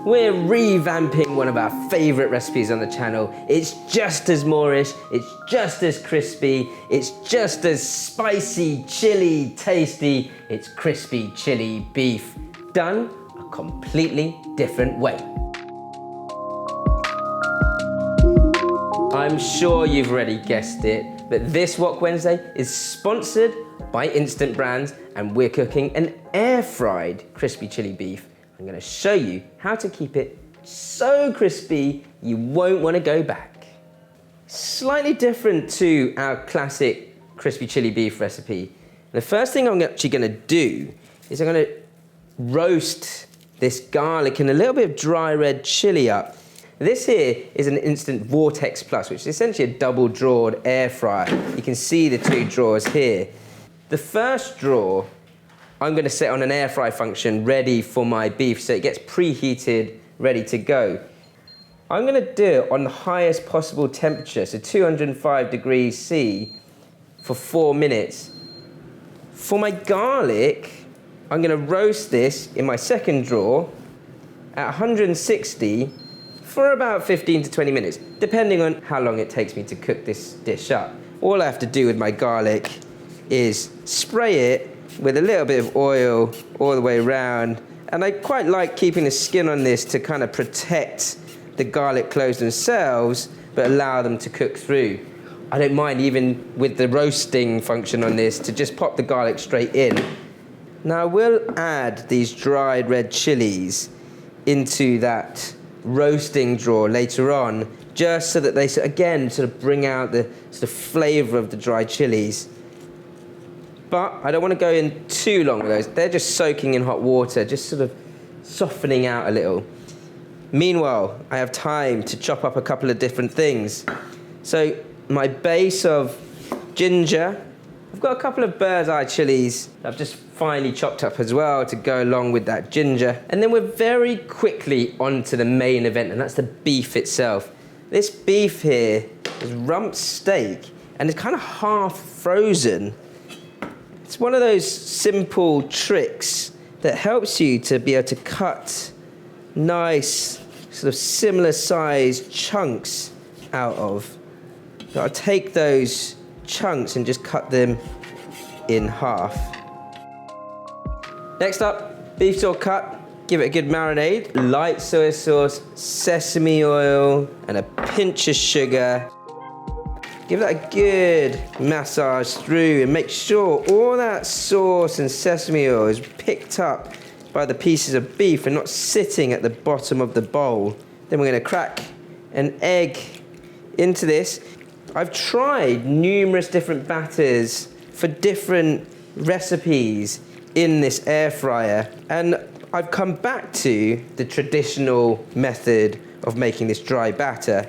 We're revamping one of our favourite recipes on the channel. It's just as Moorish, it's just as crispy, it's just as spicy, chilli, tasty. It's crispy chili beef, done a completely different way. I'm sure you've already guessed it, but this Wok Wednesday is sponsored by Instant Brands, and we're cooking an air-fried crispy chili beef. I'm going to show you how to keep it so crispy you won't want to go back. Slightly different to our classic crispy chili beef recipe. The first thing I'm actually going to do is I'm going to roast this garlic and a little bit of dry red chili up. This here is an Instant Vortex Plus, which is essentially a double-drawed air fryer. You can see the two drawers here. The first drawer I'm going to set on an air fry function ready for my beef so it gets preheated, ready to go. I'm going to do it on the highest possible temperature, so 205 degrees C for 4 minutes. For my garlic, I'm going to roast this in my second drawer at 160 for about 15 to 20 minutes, depending on how long it takes me to cook this dish up. All I have to do with my garlic is spray it with a little bit of oil all the way around. And I quite like keeping the skin on this to kind of protect the garlic cloves themselves, but allow them to cook through. I don't mind even with the roasting function on this to just pop the garlic straight in. Now I will add these dried red chilies into that roasting drawer later on, just so that they, again, sort of bring out the sort of flavour of the dried chilies. But I don't want to go in too long with those. They're just soaking in hot water, just sort of softening out a little. Meanwhile, I have time to chop up a couple of different things. So my base of ginger, I've got a couple of bird's eye chilies I've just finely chopped up as well to go along with that ginger. And then we're very quickly on to the main event, and that's the beef itself. This beef here is rump steak, and it's kind of half frozen. It's one of those simple tricks that helps you to be able to cut nice, sort of similar sized chunks out of. So I'll take those chunks and just cut them in half. Next up, beef's all cut. Give it a good marinade. Light soy sauce, sesame oil, and a pinch of sugar. Give that a good massage through and make sure all that sauce and sesame oil is picked up by the pieces of beef and not sitting at the bottom of the bowl. Then we're going to crack an egg into this. I've tried numerous different batters for different recipes in this air fryer, and I've come back to the traditional method of making this dry batter.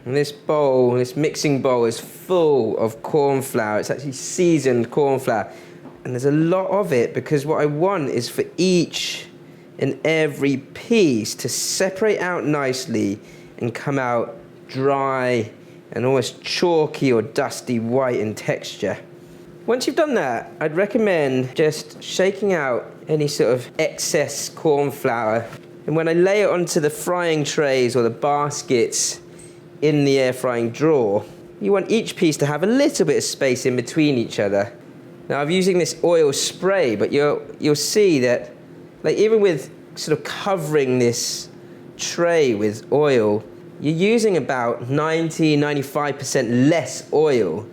And this bowl, this mixing bowl, is full of corn flour. It's actually seasoned corn flour. And there's a lot of it because what I want is for each and every piece to separate out nicely and come out dry and almost chalky or dusty white in texture. Once you've done that, I'd recommend just shaking out any sort of excess corn flour. And when I lay it onto the frying trays or the baskets in the air frying drawer, you want each piece to have a little bit of space in between each other. Now I'm using this oil spray, but you'll see that, like, even with sort of covering this tray with oil, you're using about 90–95% less oil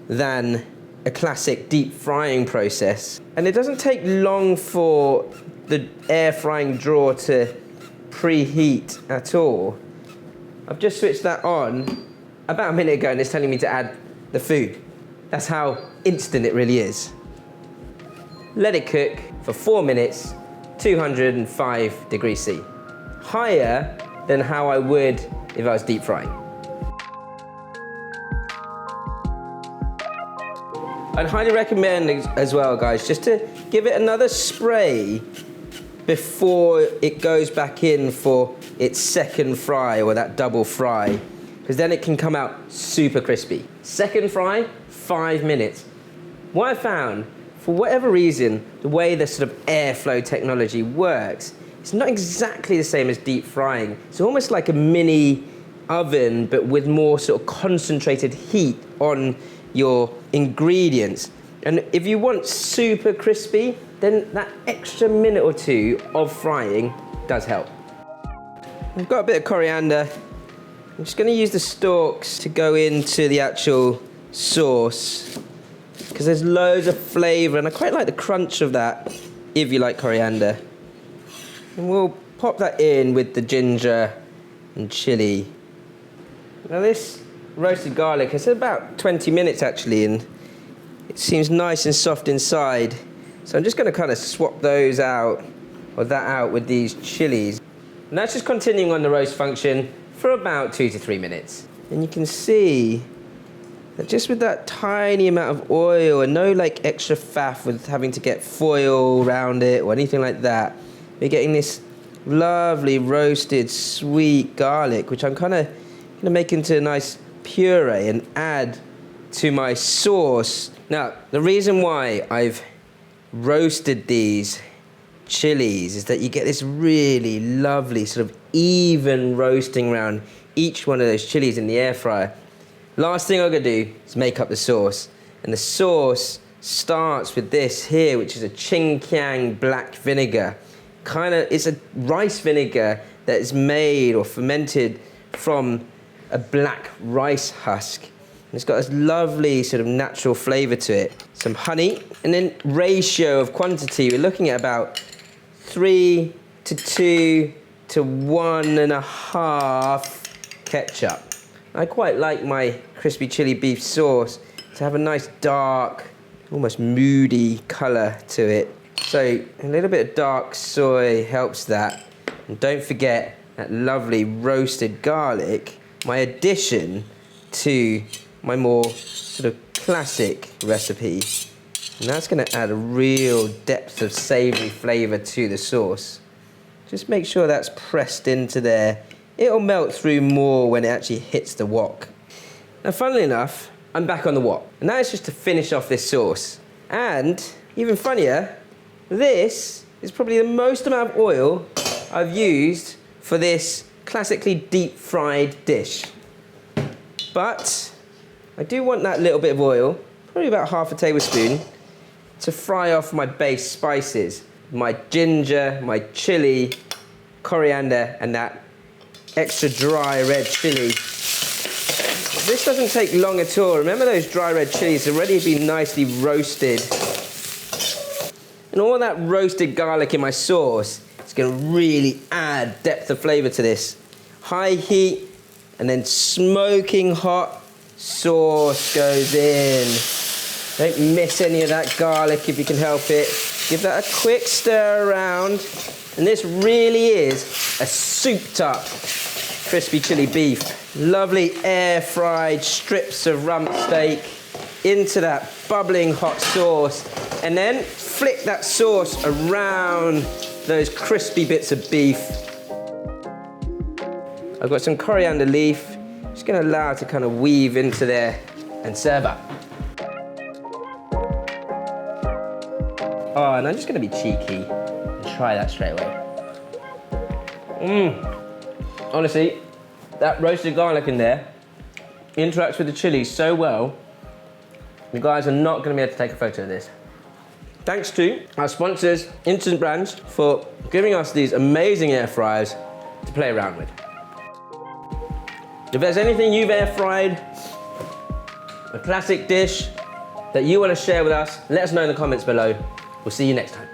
than a classic deep frying process. And it doesn't take long for the air frying drawer to preheat at all. I've just switched that on about a minute ago and it's telling me to add the food. That's how instant it really is. Let it cook for 4 minutes, 205 degrees C. Higher than how I would if I was deep frying. I'd highly recommend as well, guys, just to give it another spray before it goes back in for its second fry or that double fry, because then it can come out super crispy. Second fry, 5 minutes. What I found, for whatever reason, the way the sort of airflow technology works it's not exactly the same as deep frying. It's almost like a mini oven, but with more sort of concentrated heat on your ingredients. And if you want super crispy, then that extra minute or two of frying does help. I've got a bit of coriander. I'm just going to use the stalks to go into the actual sauce because there's loads of flavour and I quite like the crunch of that if you like coriander. And we'll pop that in with the ginger and chilli. Now this roasted garlic, it's about 20 minutes actually, and it seems nice and soft inside. So I'm just going to kind of swap those out, or that out, with these chilies. And that's just continuing on the roast function for about 2 to 3 minutes. And you can see that just with that tiny amount of oil and no like extra faff with having to get foil around it or anything like that, we're getting this lovely roasted sweet garlic, which I'm kind of going to make into a nice puree and add to my sauce. Now, the reason why I've roasted these chilies is that you get this really lovely sort of even roasting around each one of those chilies in the air fryer. Last thing I'm gonna do is make up the sauce. And the sauce starts with this here, which is a Qingqiang black vinegar. It's a rice vinegar that is made or fermented from a black rice husk. And it's got this lovely sort of natural flavour to it. Some honey, and then ratio of quantity, we're looking at about 3 to 2 to 1.5 ketchup. I quite like my crispy chili beef sauce to have a nice dark, almost moody colour to it. So a little bit of dark soy helps that. And don't forget that lovely roasted garlic, my addition to my more sort of classic recipe. And that's going to add a real depth of savoury flavour to the sauce. Just make sure that's pressed into there. It'll melt through more when it actually hits the wok. Now, funnily enough, I'm back on the wok. And that is just to finish off this sauce. And even funnier, this is probably the most amount of oil I've used for this classically deep fried dish. But I do want that little bit of oil, probably about half a tablespoon, to fry off my base spices. My ginger, my chili, coriander, and that extra dry red chili. This doesn't take long at all. Remember those dry red chilies have already been nicely roasted. And all that roasted garlic in my sauce is going to really add depth of flavour to this. High heat and then smoking hot sauce goes in. Don't miss any of that garlic if you can help it. Give that a quick stir around. And this really is a souped up crispy chili beef. Lovely air fried strips of rump steak into that bubbling hot sauce. And then flick that sauce around those crispy bits of beef. I've got some coriander leaf. Just gonna allow it to kind of weave into there and serve up. Oh, and I'm just gonna be cheeky and try that straight away. Honestly, that roasted garlic in there interacts with the chili so well, you guys are not gonna be able to take a photo of this. Thanks to our sponsors, Instant Brands, for giving us these amazing air fryers to play around with. If there's anything you've air fried, a classic dish that you want to share with us, let us know in the comments below. We'll see you next time.